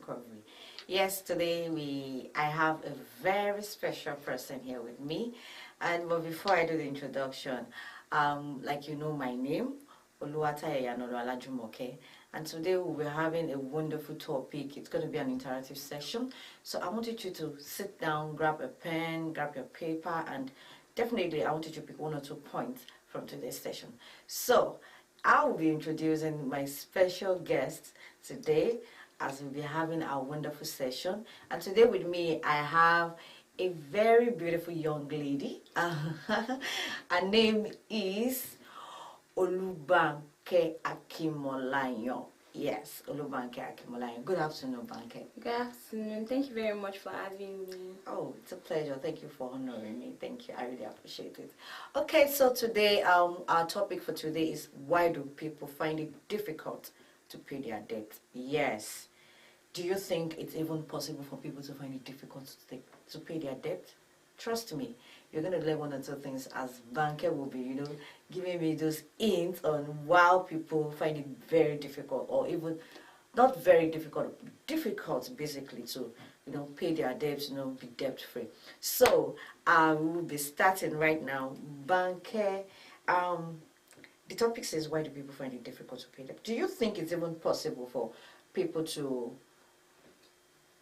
recovery. Yes, today I have a very special person here with me, but before I do the introduction, like you know my name, Oluwataye Alajumoke, and today we'll be having a wonderful topic. It's going to be an interactive session, so I wanted you to sit down, grab a pen, grab your paper, and definitely I wanted you to pick one or two points from today's session. So I will be introducing my special guest today as we'll be having our wonderful session. And today with me, I have a very beautiful young lady. Her name is Olubanke Akimolayo. Yes, Olubanke Akimolayo. Good afternoon, Banke. Good afternoon. Thank you very much for having me. Oh, it's a pleasure. Thank you for honoring me. Thank you. I really appreciate it. Okay, so today, our topic for today is why do people find it difficult to pay their debt? Yes. Do you think it's even possible for people to find it difficult to pay their debt? Trust me, you're going to learn one or two things as Banker will be, giving me those hints on why people find it very difficult, or even not very difficult, difficult basically to, pay their debts, be debt free. So we will be starting right now. Banker, the topic says, why do people find it difficult to pay debt? Do you think it's even possible for people to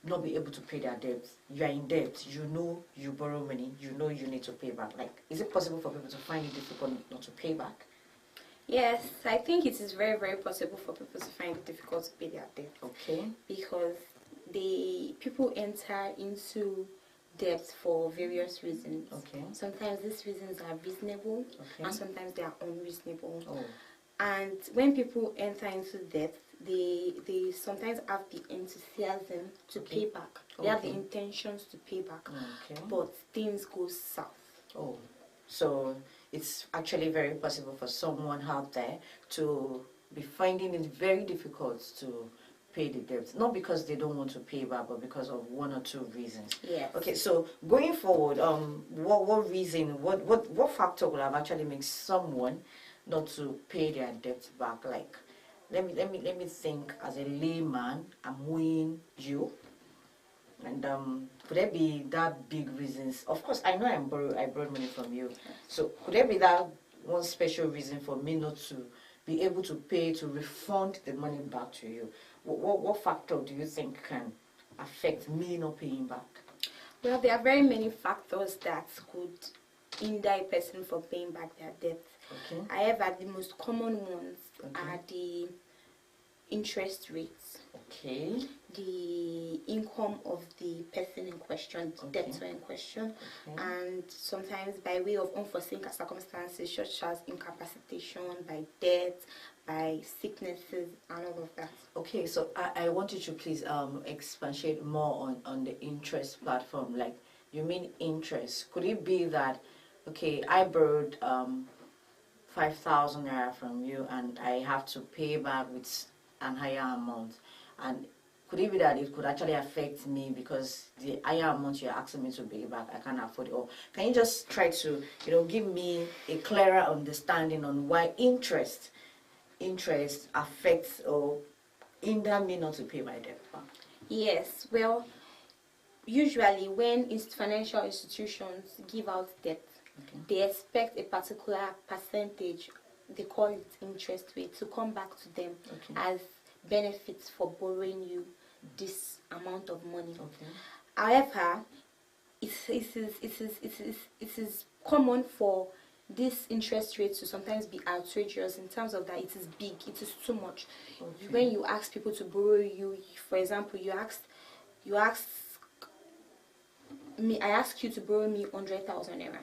not be able to pay their debts? You are in debt, you borrow money, you need to pay back. Like, is it possible for people to find it difficult not to pay back? Yes, I think it is very, very possible for people to find it difficult to pay their debt. Okay. Because people enter into debt for various reasons. Okay. Sometimes these reasons are reasonable, okay, and sometimes they are unreasonable. Oh. And when people enter into debt, they sometimes have the enthusiasm to pay back. They have the intentions to pay back, but things go south. Oh, so it's actually very possible for someone out there to be finding it very difficult to pay the debt, not because they don't want to pay back, but because of one or two reasons. Yes. Okay, so going forward, what reason, what factor will have actually make someone not to pay their debt back? Like, let me think as a layman. I'm owing you, and could there be that big reasons? Of course, I know I borrowed money from you. So could there be that one special reason for me not to be able to pay, to refund the money back to you? What factor do you think can affect me not paying back? Well, there are very many factors that could hinder a person from paying back their debt. Okay. However, the most common ones are the interest rates, the income of the person in question, the debtor in question, and sometimes by way of unforeseen circumstances such as incapacitation, by death, by sicknesses, and all of that. Okay, so I want you to please expatiate more on the interest platform. Like, you mean interest? Could it be that, okay, I borrowed 5,000 naira from you and I have to pay back with an higher amount, and could it be that it could actually affect me because the higher amount you're asking me to pay back, I can't afford it? Or can you just try to, give me a clearer understanding on why interest affects or hinder me not to pay my debt back? Yes, well, usually when financial institutions give out debt, they expect a particular percentage, they call it interest rate, to come back to them as benefits for borrowing you this amount of money. However, it is common for this interest rate to sometimes be outrageous in terms of that it is big, it is too much. When you ask people to borrow you, for example, I ask you to borrow me 100,000 naira,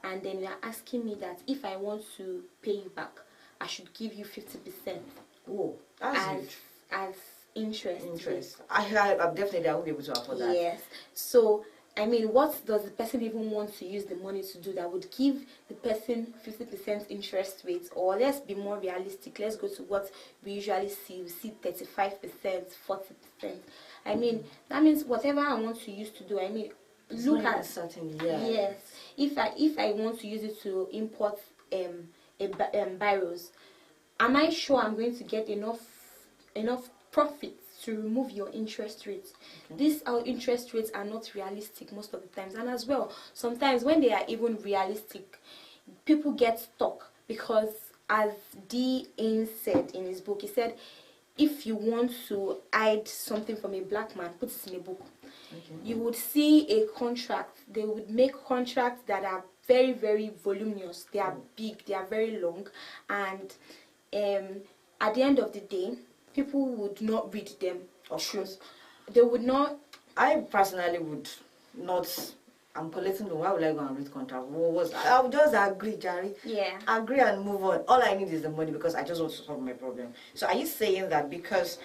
and then you are asking me that if I want to pay you back, I should give you 50%. Oh, that's huge. As interest. I definitely I won't be able to afford that. Yes. So I mean, what does the person even want to use the money to do that would give the person 50% interest rate? Or let's be more realistic. Let's go to what we usually see. We see 35%, 40%. I mean, that means whatever I want to use to do. I mean, look at certain yes. If I want to use it to import biros, am I sure I'm going to get enough profits to remove your interest rates. These our interest rates are not realistic most of the times, and as well sometimes when they are even realistic, people get stuck because, as D. Ain said in his book, he said, if you want to hide something from a black man, put it in a book. You would see a contract. They would make contracts that are very, very voluminous. They are big. They are very long, and at the end of the day, people would not read them. Of course, they would not. I personally would not. I'm collecting the why would I go and read contract? I'll just agree, Jerry. Yeah. Agree and move on. All I need is the money because I just want to solve my problem. So are you saying that because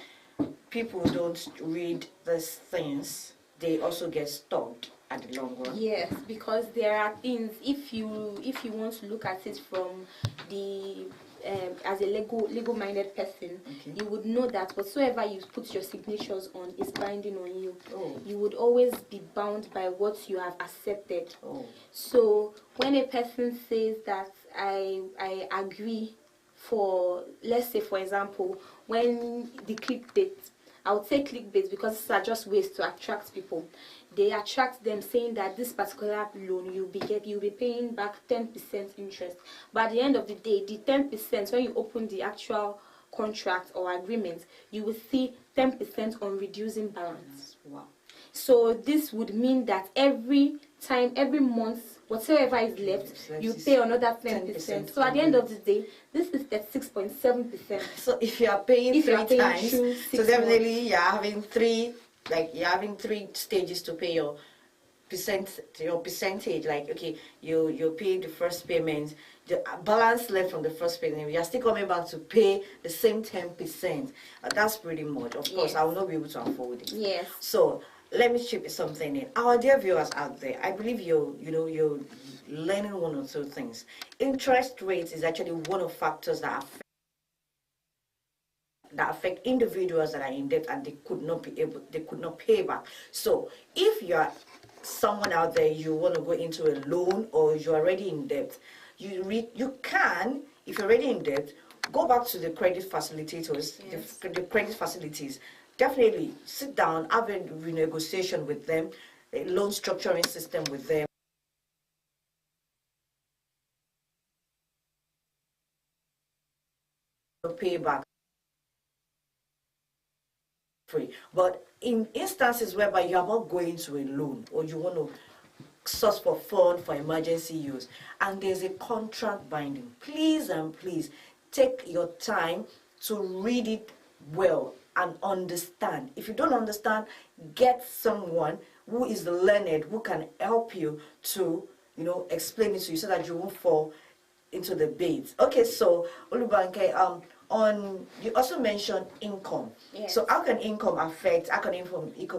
people don't read these things, they also get stuck at the long run? Yes, because there are things, if you want to look at it from the as a legal minded person, you would know that whatsoever you put your signatures on is binding on you. You would always be bound by what you have accepted. So when a person says that I agree for, let's say for example, when the clickbait, I would say clickbait because these are just ways to attract people. They attract them saying that this particular loan you'll be paying back 10% interest. But at the end of the day, the 10%, when you open the actual contract or agreement, you will see 10% on reducing balance. Wow. So this would mean that every month, whatever is left, you pay another 10%. So at the end of the day, this is 36.7%. So if you are paying three times, so definitely you're having three stages to pay your percentage. Like, okay, you pay the first payment, the balance left from the first payment, you're still coming back to pay the same 10%. That's pretty much. Of course, I will not be able to afford it. Yes. So let me chip something in. Our dear viewers out there, I believe you're learning one or two things. Interest rates is actually one of the factors that affect individuals that are in debt and they could not pay back. So if you're someone out there, you want to go into a loan or you're already in debt, you can, if you're already in debt, go back to the credit facilitators, the credit facilities. Definitely sit down, have a renegotiation with them, a loan structuring system with them. Pay back free. But in instances whereby you are not going to a loan or you want to source for fund for emergency use and there's a contract binding, please and please take your time to read it well and understand. If you don't understand, get someone who is learned, who can help you to explain it to you so that you won't fall into the bait. Okay, so Olubanke, you also mentioned income. Yes. So how can income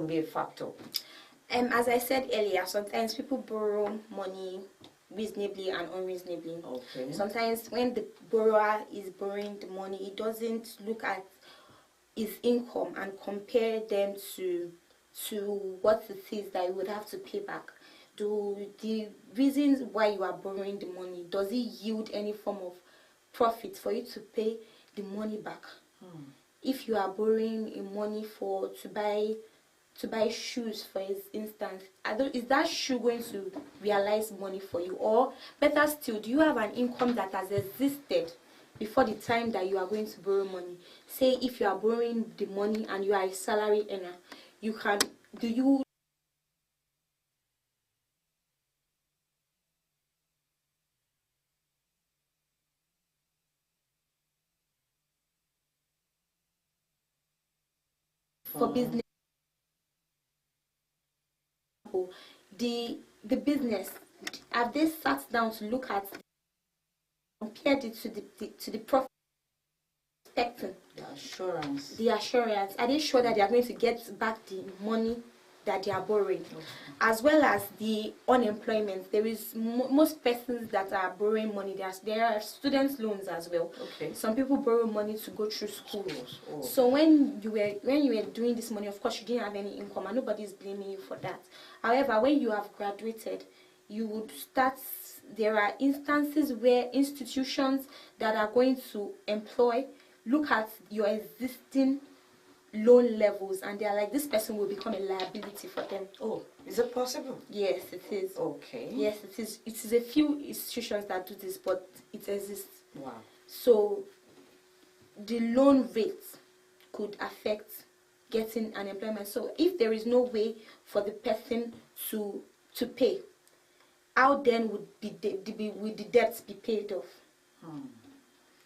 be a factor? As I said earlier, sometimes people borrow money reasonably and unreasonably. Okay. Sometimes when the borrower is borrowing the money, he doesn't look at his income and compare them to what it is that you would have to pay back. Do the reasons why you are borrowing the money, does it yield any form of profit for you to pay the money back? If you are borrowing money to buy shoes, for instance, is that shoe going to realize money for you? Or better still, do you have an income that has existed before the time that you are going to borrow money? Say if you are borrowing the money and you are a salary earner, for business, the business, have they sat down to look at, compared it to the profit expecting? The assurance. Are they sure that they are going to get back the money that they are borrowing? As well as the unemployment. There is most persons that are borrowing money. There are student loans as well. Okay. Some people borrow money to go through school. So when you were doing this money, of course you didn't have any income and nobody is blaming you for that. However, when you have graduated, you would start. There are instances where institutions that are going to employ look at your existing loan levels, and they're like, this person will become a liability for them. Oh, is it possible? Yes, it is. Okay. Yes, it is. It is a few institutions that do this, but it exists. Wow. So the loan rate could affect getting unemployment. So if there is no way for the person to pay, how then would the debts be paid off?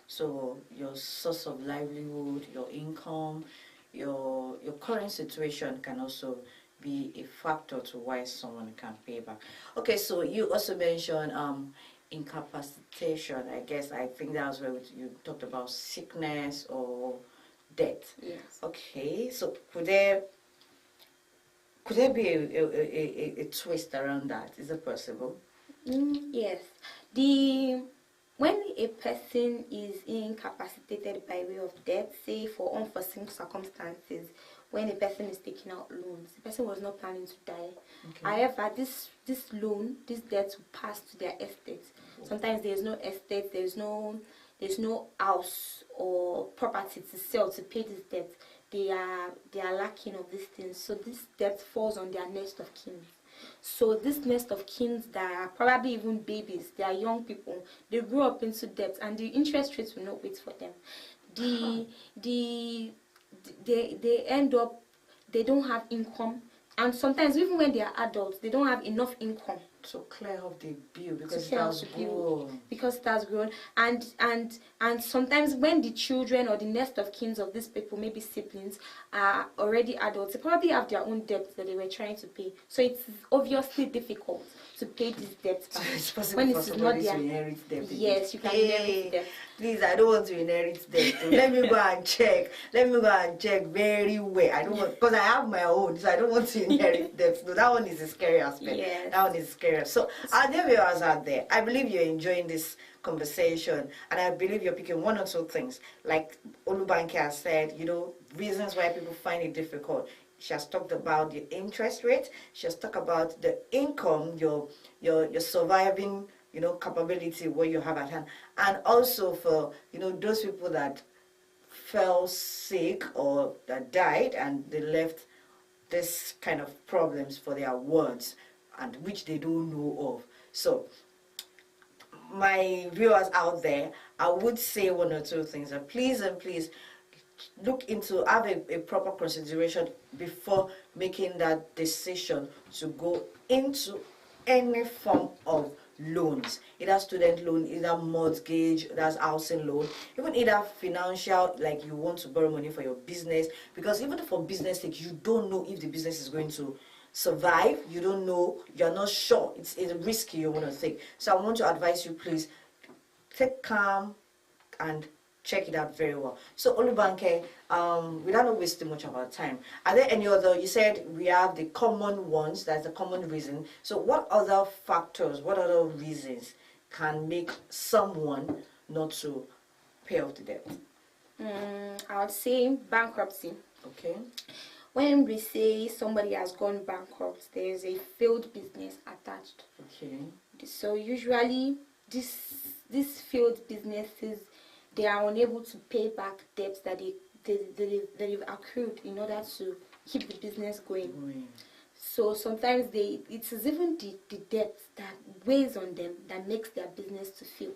So your source of livelihood, your income, your current situation can also be a factor to why someone can pay back. Okay, so you also mentioned incapacitation. I think that was where you talked about sickness or death. Yes. Okay, so could there be a twist around that? Is it possible? Yes. When a person is incapacitated by way of death, say for unforeseen circumstances, when a person is taking out loans, the person was not planning to die. Okay. However, this loan, this debt will pass to their estate. Sometimes there is no estate, there's no house or property to sell to pay this debt. They are lacking of these things, so this debt falls on their next of kin. So this nest of kin that are probably even babies, they are young people, they grew up into debt, and the interest rates will not wait for them. They end up, they don't have income, and sometimes even when they are adults, they don't have enough income to clear off the bill because it has grown. Because it has grown, and sometimes when the children or the nest of kin of these people, maybe siblings, are already adults, they probably have their own debts that they were trying to pay. So it's obviously difficult to pay these debts back. So it's possible when for somebody to inherit debt. Yes, you can inherit debt. Please, I don't want to inherit debt. So let me go and check. Let me go and check very well. I don't want, because I have my own, so I don't want to inherit debt. So that one is a scary aspect. Yes. That one is scary. So, are there viewers out there? I believe you're enjoying this conversation, and I believe you're picking one or two things. Like Olubanke has said, reasons why people find it difficult. She has talked about the interest rate. She has talked about the income, your surviving, capability, what you have at hand, and also for those people that fell sick or that died and they left this kind of problems for their wards, and which they don't know of. So, my viewers out there, I would say one or two things. And please look into, have a proper consideration before making that decision to go into any form of loans. Either student loan, either mortgage, that's housing loan, even either financial, like you want to borrow money for your business. Because even for business sake, you don't know if the business is going to survive. You don't know, you're not sure, it's risky you want to take. So I want to advise you, please take calm and check it out very well. So Olubanke, without not wasting much of our time, are there any other, you said we have the common ones, that's the common reason. So what other factors, what other reasons can make someone not to pay off the debt? I would say bankruptcy. Okay. When we say somebody has gone bankrupt, there is a failed business attached. Okay. So usually, these failed businesses, they are unable to pay back debts that they've accrued in order to keep the business going. So sometimes it is even the debt that weighs on them that makes their business to fail.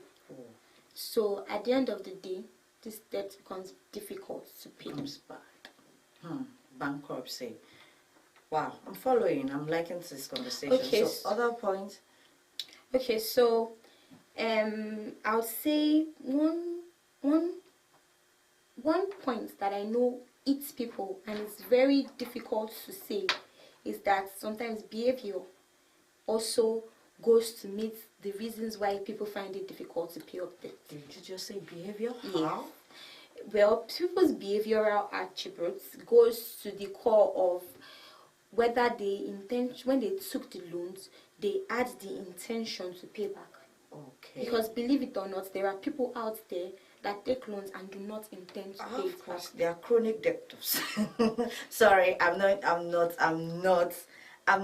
So at the end of the day, this debt becomes difficult to pay. Becomes bad. Bankruptcy. Wow, I'm following. I'm liking this conversation. Okay, so other points. Okay, so I would say one point that I know eats people and it's very difficult to say is that sometimes behavior also goes to meet the reasons why people find it difficult to pay up debt. Did you just say behavior? How? Well, people's behavioral attributes goes to the core of whether when they took the loans, they had the intention to pay back. Okay. Because believe it or not, there are people out there that take loans and do not intend to pay it back. They are chronic debtors. Sorry, I'm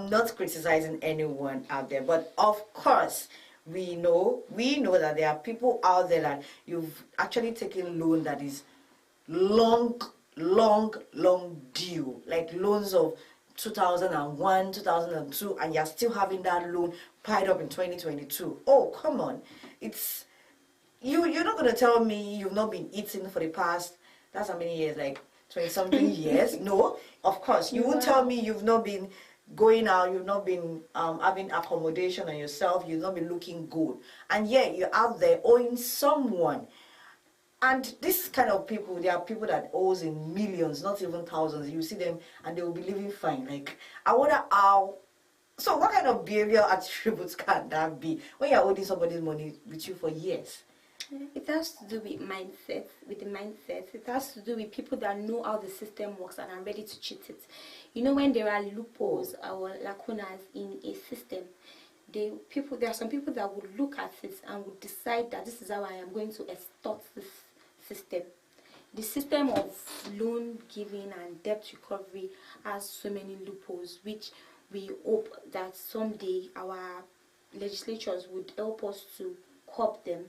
not criticizing anyone out there, but of course we know that there are people out there that you've actually taken loan that is long long due, like loans of 2001, 2002, and you're still having that loan piled up in 2022. Oh, come on. It's you're not gonna tell me you've not been eating for the past, that's how many years, like 20 something years? No, of course. You won't tell me you've not been going out, you've not been having accommodation on yourself, you've not been looking good, and yet you're out there owing someone. And this kind of people, there are people that owes in millions, not even thousands. You see them and they will be living fine. Like, I wonder how. So what kind of behavioral attributes can that be when you're holding somebody's money with you for years? It has to do with mindset, with the mindset. It has to do with people that know how the system works and are ready to cheat it. You know, when there are loopholes or lacunas in a system, there are some people that would look at it and would decide that this is how I am going to extort this system. The system of loan giving and debt recovery has so many loopholes, which we hope that someday our legislatures would help us to curb them.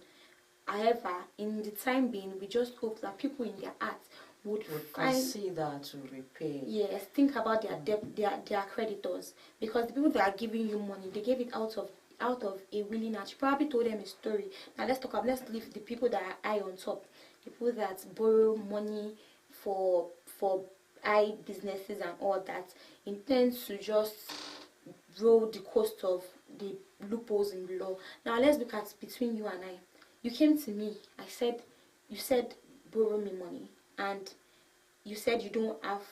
However, in the time being, we just hope that people in their hearts would consider to repay. Yes, think about their debt, their creditors, because the people that are giving you money, they gave it out of a willing heart. You probably told them a story. Now let's leave the people that are high on top, the people that borrow money for high businesses and all that, intend to just roll the cost of the loopholes in the law. Now let's look at between you and I. You came to me. You said borrow me money, and you said you don't have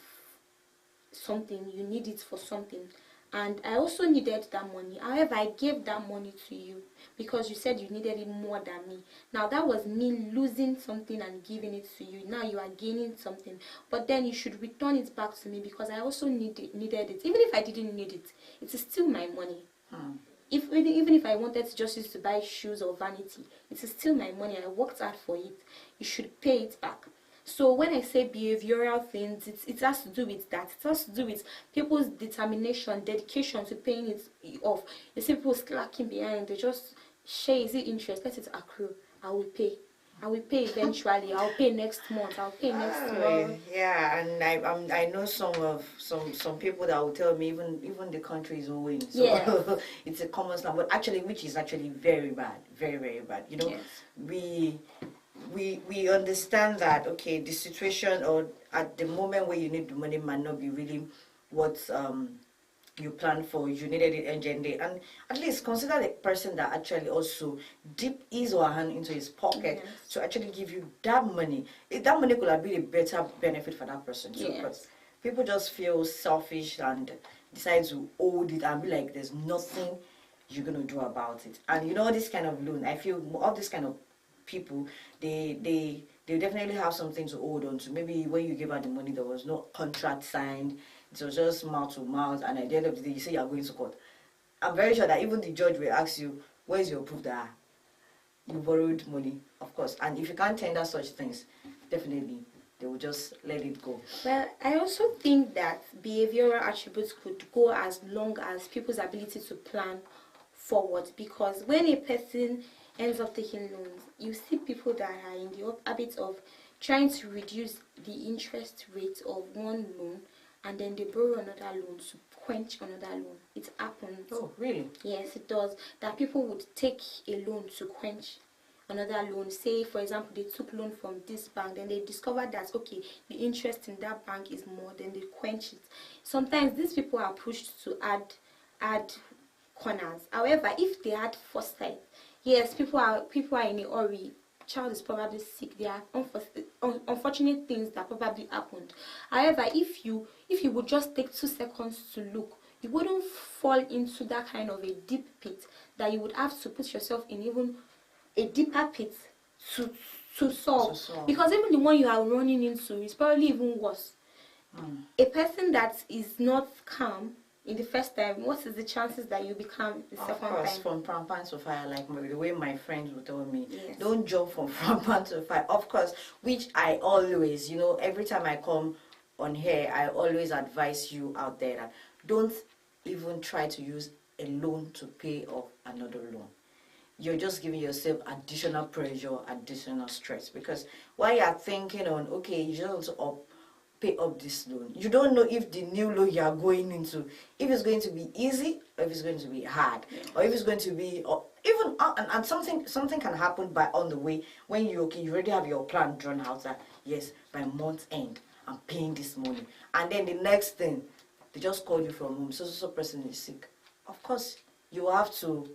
something, you need it for something, and I also needed that money. However, I gave that money to you because you said you needed it more than me. Now that was me losing something and giving it to you. Now you are gaining something, but then you should return it back to me because I also needed it. Even if I didn't need it, it is still my money. Even if I wanted to just use to buy shoes or vanity, it is still my money. I worked hard for it. You should pay it back. So when I say behavioral things, it has to do with that. It has to do with people's determination, dedication to paying it off. You see people slacking behind. They just share, is it interest? Let it accrue. I will pay. I will pay eventually. I'll pay next month. I'll pay next month. Yeah, and I know some people that will tell me even the country is owing. So yeah. It's a common slang, but actually, which is actually very bad, very very bad. You know, yes. We understand that, okay, the situation or at the moment where you need the money might not be really what you planned for. You needed it urgently, and at least consider the person that actually also dip his or her hand into his pocket to actually give you that money. That money could have been a better benefit for that person too. But people just feel selfish and decide to hold it and be like, there's nothing you're gonna do about it. And you know, this kind of loan, I feel all this kind of people, they definitely have something to hold on to. Maybe when you gave out the money, there was no contract signed. It was just mouth to mouth, and at the end of the day, you say you are going to court. I'm very sure that even the judge will ask you, where's your proof that you borrowed money? Of course. And if you can't tender such things, definitely they will just let it go. Well, I also think that behavioral attributes could go as long as people's ability to plan forward, because when a person ends up taking loans, you see people that are in the habit of trying to reduce the interest rate of one loan, and then they borrow another loan to quench another loan. It happens. Oh, really? Yes, it does. That people would take a loan to quench another loan. Say, for example, they took loan from this bank, then they discovered that, okay, the interest in that bank is more, then they quench it. Sometimes these people are pushed to add corners. However, if they had foresight, yes, people are in a hurry. Child is probably sick. There are unfortunate things that probably happened. However, if you would just take 2 seconds to look, you wouldn't fall into that kind of a deep pit that you would have to put yourself in even a deeper pit to solve. Because even the one you are running into is probably even worse. A person that is not calm in the first time, what is the chances that you become the second time? Of course, from frying pan to fire, like the way my friends would tell me, don't jump from frying pan to fire. Of course, which I always, every time I come on here, I always advise you out there that don't even try to use a loan to pay off another loan. You're just giving yourself additional pressure, additional stress, because while you're thinking on, okay, you just want to pay up this loan. You don't know if the new loan you are going into, if it's going to be easy or if it's going to be hard, or if it's going to be, or even and something can happen by on the way when you already have your plan drawn out that yes, by month end I'm paying this money, and then the next thing they just call you from home, so person is sick. Of course, you have to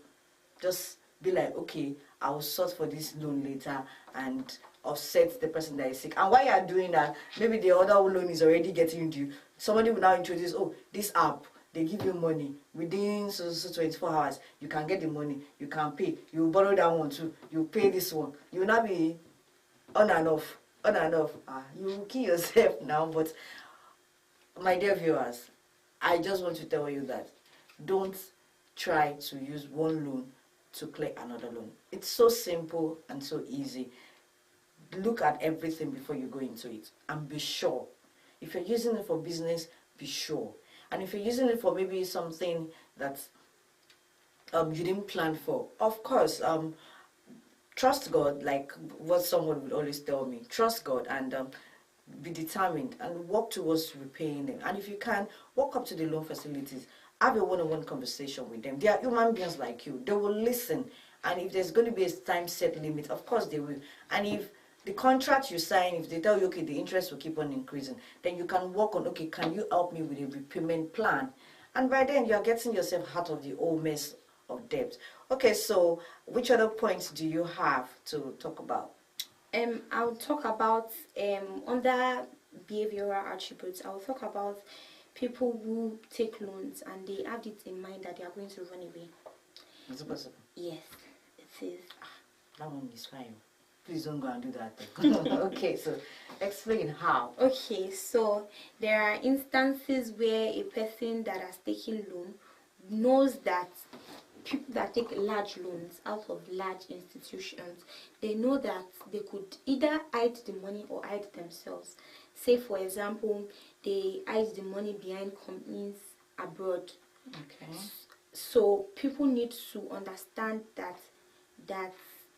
just be like, okay, I will sort for this loan later and offset the person that is sick. And while you are doing that, maybe the other loan is already getting due. Somebody will now introduce, oh, this app, they give you money within 24 hours. You can get the money, you can pay. You borrow that one too, you pay this one. You will not be on and off. You will kill yourself now. But my dear viewers, I just want to tell you that don't try to use one loan to clear another loan. It's so simple and so easy. Look at everything before you go into it and be sure. If you're using it for business, be sure. And if you're using it for maybe something that you didn't plan for, of course, trust God, like what someone would always tell me. Trust God and be determined and work towards repaying them. And if you can, walk up to the loan facilities. Have a one-on-one conversation with them. They are human beings like you. They will listen. And if there's going to be a time set limit, of course they will. And if the contract you sign, if they tell you, okay, the interest will keep on increasing, then you can work on, okay, can you help me with a repayment plan? And by then, you're getting yourself out of the whole mess of debt. Okay, so which other points do you have to talk about? I'll talk about, under behavioral attributes, I'll talk about people who take loans and they have it in mind that they are going to run away. Is it possible? Yes, it is. That one is fine. Please don't go and do that. Okay, so explain how. Okay, so there are instances where a person that has taken loan knows that people that take large loans out of large institutions, they know that they could either hide the money or hide themselves. Say, for example, they hide the money behind companies abroad. Okay. So people need to understand that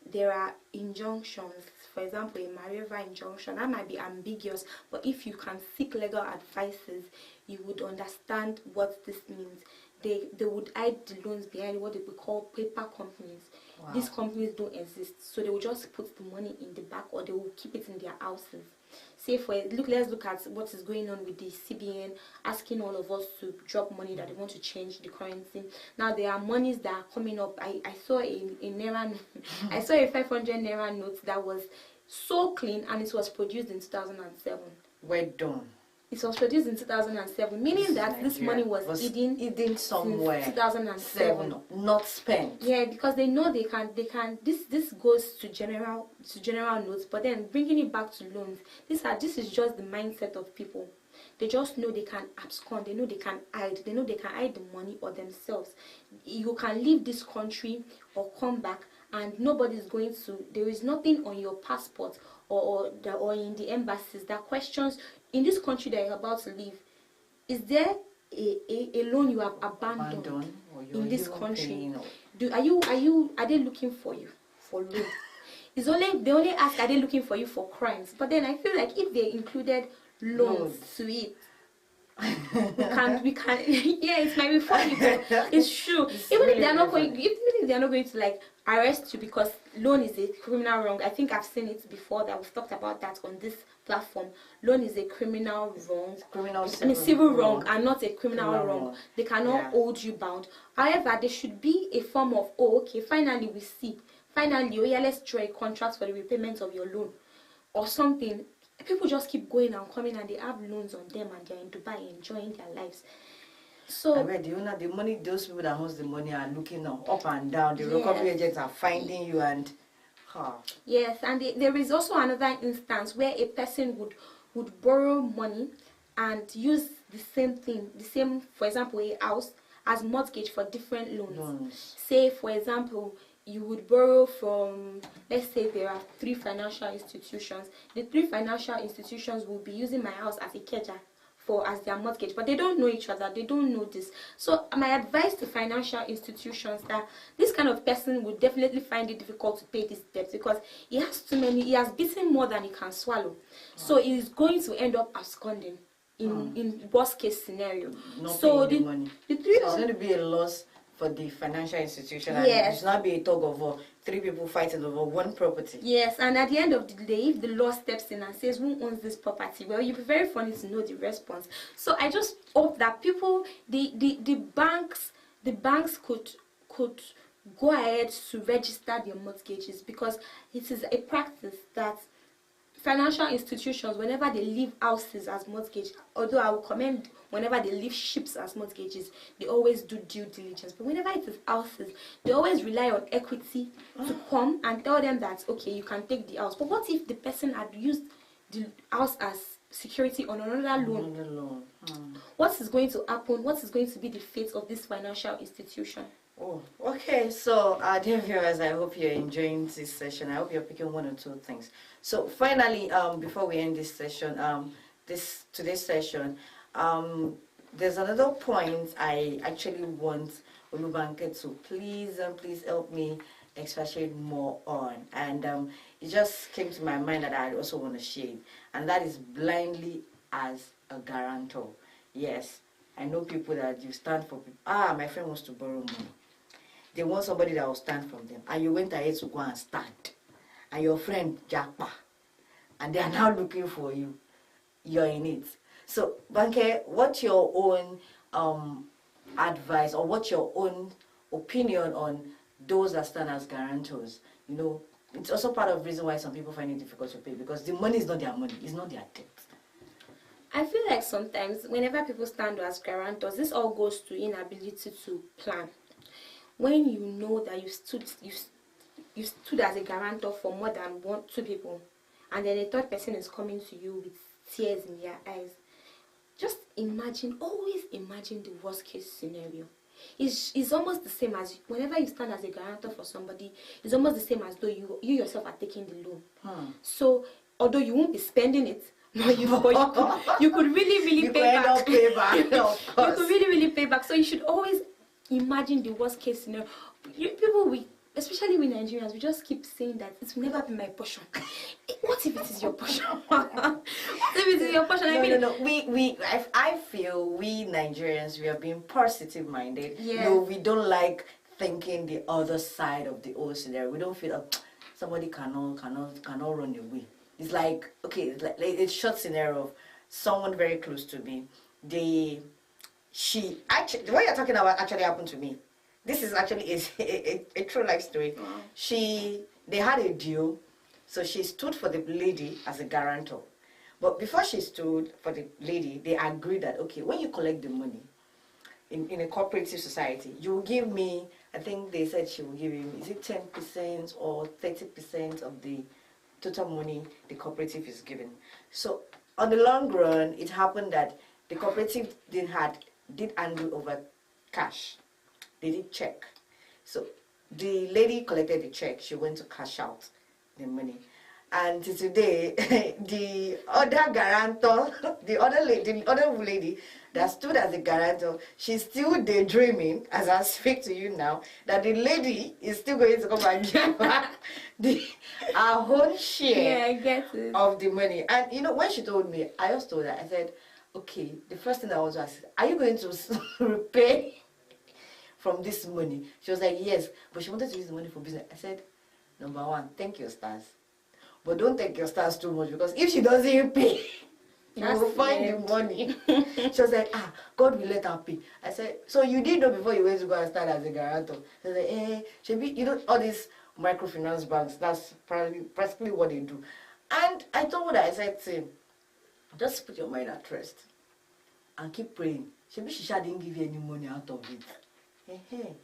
there are injunctions. For example, a Marieva injunction that might be ambiguous, but if you can seek legal advices, you would understand what this means. They would hide the loans behind what they would call paper companies. Wow. These companies don't exist, so they will just put the money in the back, or they will keep it in their houses. Say let's look at what is going on with the CBN asking all of us to drop money that they want to change the currency. Now there are monies that are coming up. I saw a Naira, I saw a 500 Naira note that was so clean, and it was produced in 2007. Well done. It was produced in 2007, meaning that this money was hidden somewhere. 2007, not spent. Yeah, because they know they can. This goes to general notes, but then bringing it back to loans. This is just the mindset of people. They just know they can abscond. They know they can hide. They know they can hide the money or themselves. You can leave this country or come back, and nobody is going to. There is nothing on your passport or in the embassies that questions. In this country that you're about to leave, is there a loan you have abandoned in this country? Are they looking for you for loan? They only ask, are they looking for you for crimes? But then I feel like if they included loans to it, we can yeah, it might be funny, but it's true. Even if they're not going to like arrest you because loan is a criminal wrong. I think I've seen it before that we've talked about that on this platform. Loan is a criminal wrong, civil wrong, and not a criminal wrong. They cannot hold you bound. However, there should be a form of, finally we see, let's draw a contract for the repayment of your loan or something. People just keep going and coming, and they have loans on them, and they're in Dubai enjoying their lives. So the money, those people that host the money are looking up and down. The recovery agents are finding you and yes, and there is also another instance where a person would borrow money and use the same, for example, a house as mortgage for different loans. Say, for example, you would borrow from, let's say there are 3 financial institutions. The 3 financial institutions will be using my house as a keja for as their mortgage, but they don't know each other, they don't know this. So my advice to financial institutions that this kind of person would definitely find it difficult to pay this debt because he has beaten more than he can swallow. So he is going to end up absconding in worst case scenario. Not So paying the money. The three so it's going to be a loss for the financial institution, and yes. it's not be a tug of war, 3 people fighting over one property. Yes, and at the end of the day, if the law steps in and says who owns this property, well, you'd be very funny to know the response. So I just hope that people, the banks could go ahead to register their mortgages, because it is a practice that financial institutions, whenever they leave houses as mortgage, although I will commend whenever they leave ships as mortgages, they always do due diligence. But whenever it is houses, they always rely on equity to come and tell them that, okay, you can take the house. But what if the person had used the house as security on another loan? What is going to happen? What is going to be the fate of this financial institution? Oh, okay. So, dear viewers, I hope you're enjoying this session. I hope you're picking 1 or 2 things. So, finally, before we end this session, today's session, there's another point I actually want Olubanke to please help me expatiate more on, and it just came to my mind that I also want to share, and that is blindly as a guarantor. Yes, I know people that you stand for people. My friend wants to borrow money. They want somebody that will stand from them, and you went ahead to go and stand, and your friend Jackpa, and they are now looking for you. You're in it. So, Banke, what's your own advice, or what's your own opinion on those that stand as guarantors? You know, it's also part of the reason why some people find it difficult to pay, because the money is not their money, it's not their debt. I feel like sometimes whenever people stand as guarantors, this all goes to inability to plan. When you know that you stood as a guarantor for more than 2 people, and then a third person is coming to you with tears in their eyes, just always imagine the worst case scenario. It's almost the same as whenever you stand as a guarantor for somebody, it's almost the same as though you yourself are taking the loan. So although you won't be spending it, but you could really pay back. You could really pay back. So you should always imagine the worst case scenario. Especially we Nigerians, we just keep saying that it will never be my portion. What if it is your portion? What if it is your portion? I feel we Nigerians, we are being positive minded. Yes. No, we don't like thinking the other side of the whole scenario. We don't feel somebody cannot run away. It's like, okay, it's like a short scenario of someone very close to me. What you're talking about actually happened to me. This is actually a true life story. Wow. They had a deal, so she stood for the lady as a guarantor. But before she stood for the lady, they agreed that, okay, when you collect the money in a cooperative society, you will give me, I think they said she will give you, is it 10% or 30% of the total money the cooperative is giving. So on the long run, it happened that the cooperative did handle over cash. They did check. So the lady collected the check. She went to cash out the money. And today, the other guarantor, the other lady that stood as a guarantor, she's still daydreaming, as I speak to you now, that the lady is still going to come and give her our own share of the money. And you know, when she told me, I just told her, I said, okay, the first thing I want to ask is, are you going to repay from this money? She was like, yes, but she wanted to use the money for business. I said, number 1, thank your stars. But don't take your stars too much, because if she doesn't pay, you will find the money. She was like, God will let her pay. I said, so you did know before you went to go and start as a guarantor? She was like, Shebi, you know, all these microfinance banks, that's practically what they do. And I told her, I said to him, just put your mind at rest and keep praying. Shebi, she didn't give you any money out of it.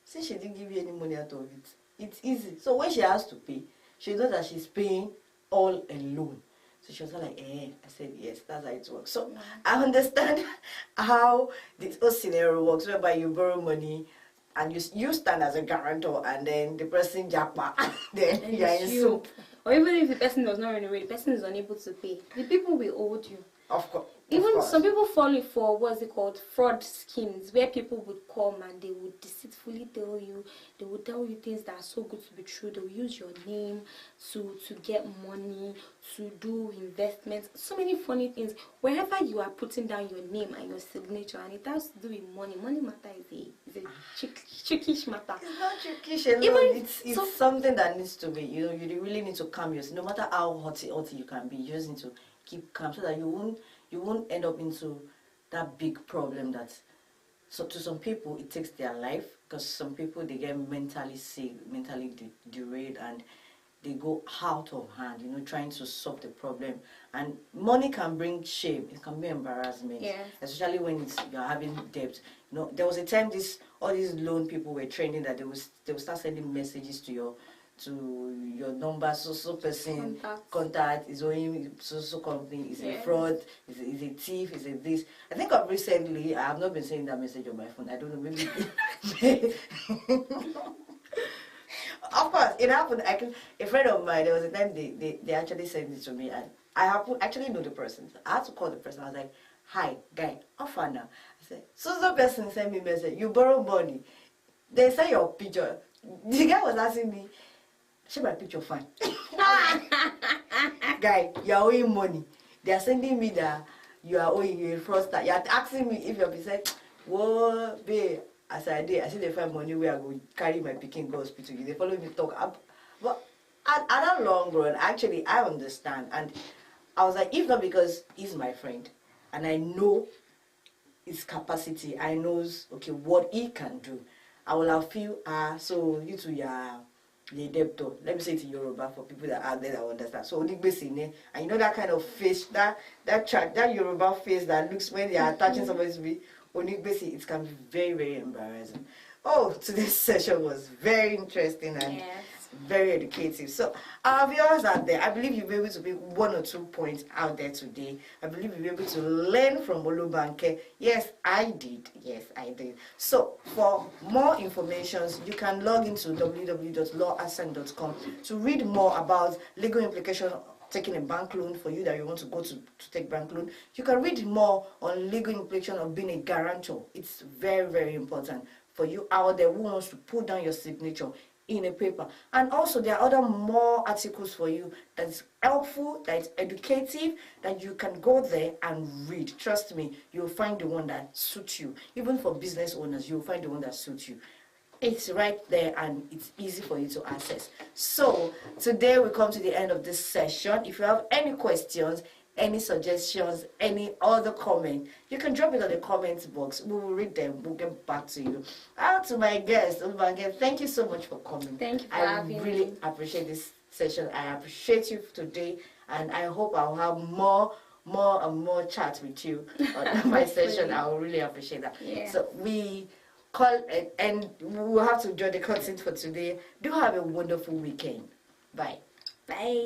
Since she didn't give you any money out of it, it's easy. So when she has to pay, she knows that she's paying all alone. So she was like, I said, yes, that's how it works. So I understand how this whole scenario works, whereby you borrow money and you stand as a guarantor, and then the person japa, then you're in soup. Or even if the person does not run away, the person is unable to pay. The people will hold you. Of course. Even some people fall for what's it called, fraud schemes, where people would come and they would deceitfully tell you, they would tell you things that are so good to be true. They will use your name to get money, to do investments, so many funny things. Wherever you are putting down your name and your signature, and it has to do with money. Money matter is a trickish matter. It's not trickish alone. It's something that needs to be. You really need to calm yourself. No matter how haughty you can be, you just need to keep calm so that you won't end up into that big problem that, so to some people it takes their life, because some people they get mentally sick, mentally derailed, and they go out of hand, trying to solve the problem. And money can bring shame, it can be embarrassment, especially when you're having debt. There was a time all these loan people were training that they will start sending messages to your number, so person contact is owing so company, is a fraud, is a thief, is a this. I think recently I have not been sending that message on my phone. I don't know, maybe of course it happened. A friend of mine, there was a time they actually sent it to me, and I actually know the person. I had to call the person. I was like, "Hi guy, how far now?" I said, so person sent me a message, you borrow money, they send your picture. The guy was asking me, "Show my picture fine." Guy, you are owing money. They are sending me that you are owing, you a fraudster. You are asking me if you have said, "Whoa, babe, as I did, I see they find money where I go carry my pikin go hospital." They follow me talk up. But at that long run, actually, I understand. And I was like, if not because he's my friend, and I know his capacity, I knows, okay, what he can do, I will have feel, so you two, the debtor. Let me say it in Yoruba for people that are there that understand. So and that kind of face, that Yoruba face that looks when they are attaching somebody to me, it can be very, very embarrassing. Oh, today's session was very interesting and very educative. So our viewers out there, I believe you'll be able to pick 1 or 2 points out there today. I believe you'll be able to learn from Olubanke. Yes, I did. So for more information, you can log into www.lawascent.com to read more about legal implications taking a bank loan. For you that you want to go to take bank loan, you can read more on legal implications of being a guarantor. It's very, very important for you out there who wants to put down your signature in a paper. And also there are other more articles for you that is helpful, that is educative, that you can go there and read. Trust me, you'll find the one that suits you. Even for business owners, you'll find the one that suits you. It's right there and it's easy for you to access. So today we come to the end of this session. If you have any questions, any suggestions, any other comment, you can drop it on the comments box. We will read them. We'll get back to you. Out to my guest, again, thank you so much for coming. Thank you for having me. I really appreciate this session. I appreciate you today, and I hope I'll have more and more chats with you on my session. I will really appreciate that. So we call it, and we'll have to join the content for today. Do have a wonderful weekend. Bye. Bye.